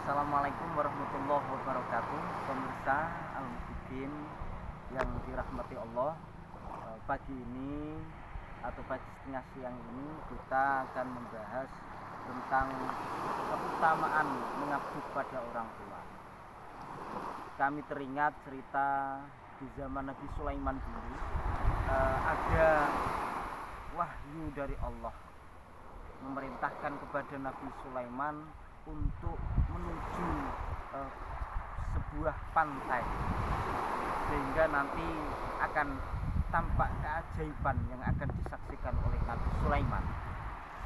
Assalamualaikum warahmatullahi wabarakatuh. Pemirsa Al-Muhibin yang dirahmati Allah, pagi ini atau pagi setengah siang ini kita akan membahas tentang keutamaan mengabdi pada orang tua. Kami teringat cerita di zaman Nabi Sulaiman dulu, ada wahyu dari Allah memerintahkan kepada Nabi Sulaiman untuk menuju sebuah pantai, sehingga nanti akan tampak keajaiban yang akan disaksikan oleh Nabi Sulaiman.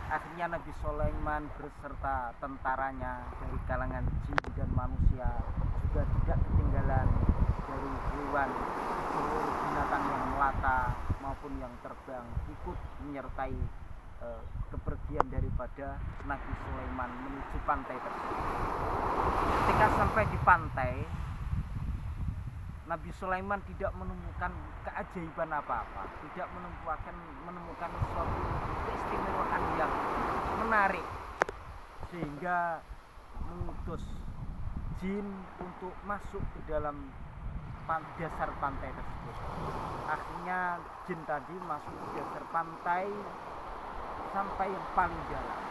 Akhirnya Nabi Sulaiman beserta tentaranya dari kalangan jin dan manusia, juga tidak ketinggalan dari hewan, seluruh binatang yang melata maupun yang terbang, ikut menyertai kepergian daripada Nabi Sulaiman menuju pantai tersebut. Ketika sampai di pantai, Nabi Sulaiman tidak menemukan keajaiban apa-apa, tidak menemukan suatu keistimewaan yang menarik, sehingga mengutus jin untuk masuk ke dalam dasar pantai tersebut. Akhirnya jin tadi masuk ke dasar pantai sampai yang paling dalam.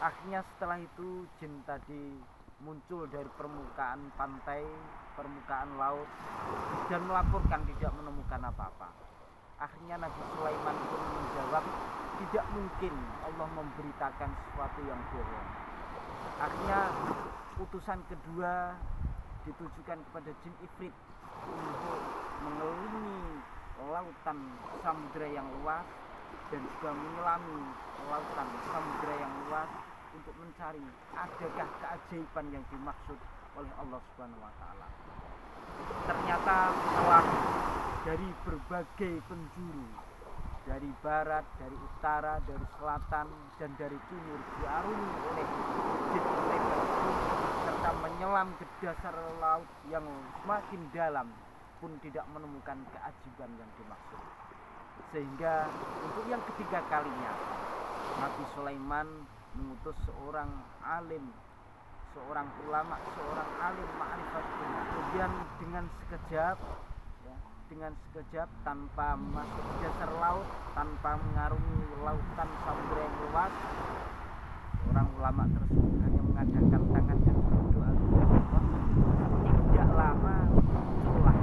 Akhirnya setelah itu jin tadi muncul dari permukaan pantai, permukaan laut, dan melaporkan tidak menemukan apa-apa. Akhirnya Nabi Sulaiman pun menjawab, tidak mungkin Allah memberitakan sesuatu yang bohong. Akhirnya utusan kedua ditujukan kepada jin Ifrit untuk mengelilingi lautan samudera yang luas dan juga menyelami lautan samudera yang luas untuk mencari adakah keajaiban yang dimaksud oleh Allah Subhanahu wa taala. Ternyata setelah dari berbagai penjuru, dari barat, dari utara, dari selatan, dan dari timur diarungi oleh jin tersebut, serta menyelam ke dasar laut yang semakin dalam pun tidak menemukan keajaiban yang dimaksud. Sehingga untuk yang ketiga kalinya Nabi Sulaiman mengutus seorang alim, seorang ulama, seorang alim ma'rifat. Kemudian dengan sekejap tanpa masuk ke dasar laut, tanpa mengarungi lautan samudera yang luas, seorang ulama tersebut hanya mengadakan tangan dan berdoa kepada Allah. Tidak lama muncullah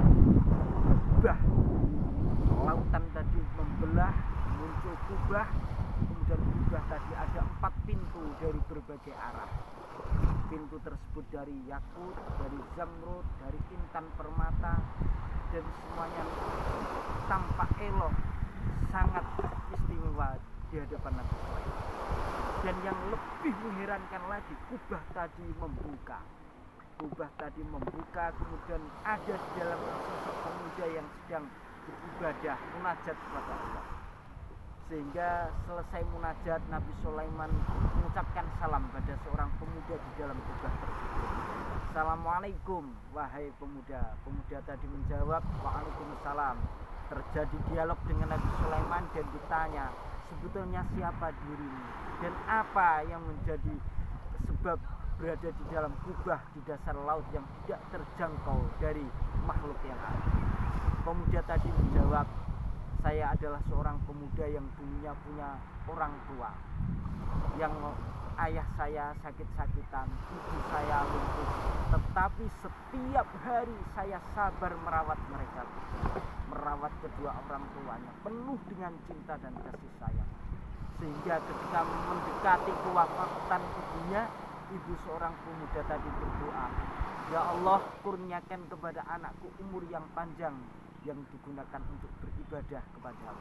kubah, lautan tadi membelah, muncul kubah. Kemudian kubah tadi ada 4 pintu dari berbagai arah. Pintu tersebut dari yakut, dari zamrud, dari intan permata, dan semuanya tampak elok, sangat istimewa di hadapan Nabi Sulaiman. Dan yang lebih mengherankan lagi, kubah tadi membuka. Kubah tadi membuka, kemudian ada di dalam sosok pemuda yang sedang beribadah, munajat kepada Allah. Sehingga selesai munajat, Nabi Sulaiman mengucapkan salam pada seorang pemuda di dalam kubah tersebut. Assalamualaikum wahai pemuda. Pemuda tadi menjawab, waalaikumsalam. Terjadi dialog dengan Nabi Sulaiman dan ditanya, sebetulnya siapa dirimu dan apa yang menjadi sebab berada di dalam kubah di dasar laut yang tidak terjangkau dari makhluk yang ada. Pemuda tadi menjawab, saya adalah seorang pemuda yang dulunya punya orang tua, yang ayah saya sakit-sakitan, ibu saya lumpuh, tetapi setiap hari saya sabar merawat mereka, merawat kedua orang tuanya penuh dengan cinta dan kasih sayang. Sehingga ketika mendekati kewafatan ibunya, ibu seorang pemuda tadi berdoa, ya Allah, kurniakan kepada anakku umur yang panjang yang digunakan untuk beribadah kepadamu.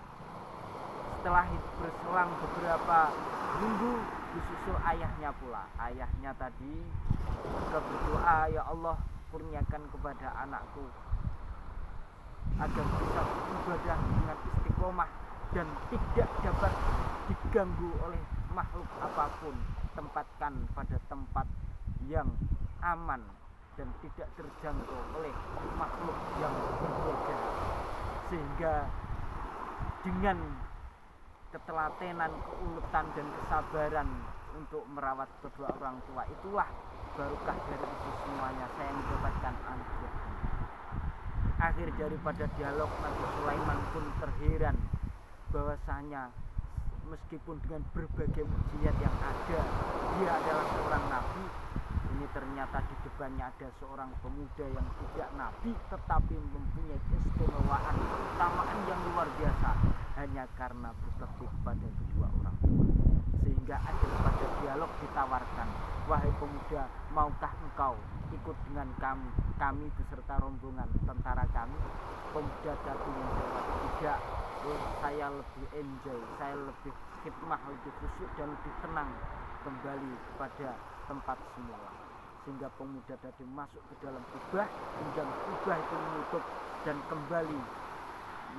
Setelah itu berselang beberapa minggu, disusul ayahnya pula. Ayahnya tadi juga berdoa, ya Allah, kurniakan kepada anakku agar bisa beribadah dengan istiqomah dan tidak dapat diganggu oleh makhluk apapun. Tempatkan pada tempat yang aman dan tidak terjangkau oleh makhluk yang berbeda. Sehingga dengan ketelatenan, keuletan, dan kesabaran untuk merawat kedua orang tua. Itulah barokah dari itu semuanya, saya mendapatkan anugerah. Akhir daripada dialog, Nabi Sulaiman pun terheran bahwasanya meskipun dengan berbagai mukjizat yang ada, dia adalah seorang nabi. Ini ternyata di depannya ada seorang pemuda yang tidak nabi tetapi mempunyai keistimewaan, keutamaan yang luar biasa hanya karena berbakti kepada kedua orang tua. Sehingga akhir pada dialog ditawarkan, wahai pemuda, maukah engkau ikut dengan kami beserta rombongan tentara kami? Pemuda tadi menjawab, tidak, saya lebih enjoy, saya lebih khidmah, lebih khusyuk dan lebih tenang kembali kepada tempat semula. Sehingga pemuda tadi masuk ke dalam kubah, kemudian kubah itu menutup dan kembali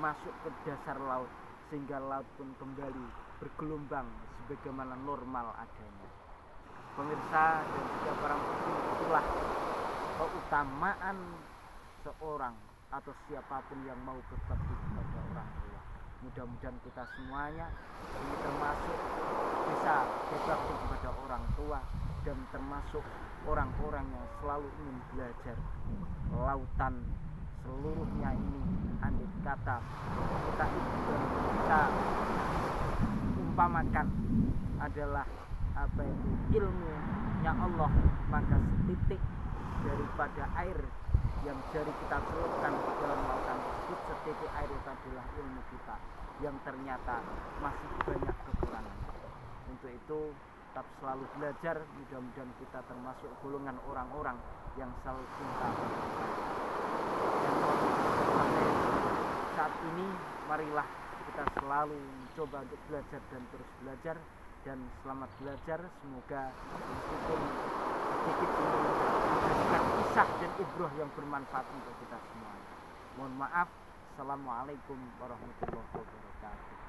masuk ke dasar laut, sehingga laut pun kembali bergelombang sebagaimana normal adanya. Pemirsa dan juga para muslim, itulah keutamaan seorang atau siapapun yang mau berbakti kepada orang tua. Mudah-mudahan kita semuanya ini termasuk bisa berbakti kepada orang tua dan termasuk orang-orang yang selalu ingin belajar. Lautan seluruhnya ini andai kata kita umpamakan adalah apa itu ilmunya Allah, maka setitik daripada air yang jari kita celupkan ke dalam lautan tersebut, setitik air itu adalah ilmu kita yang ternyata masih banyak kekurangan. Untuk itu tetap selalu belajar, mudah-mudahan kita termasuk golongan orang-orang yang selalu cinta. Dan sampai saat ini marilah kita selalu mencoba untuk belajar dan terus belajar, dan selamat belajar. Semoga meskipun sedikit ini menjadikan kisah dan ibrah yang bermanfaat untuk kita semua. Mohon maaf. Assalamualaikum warahmatullahi wabarakatuh.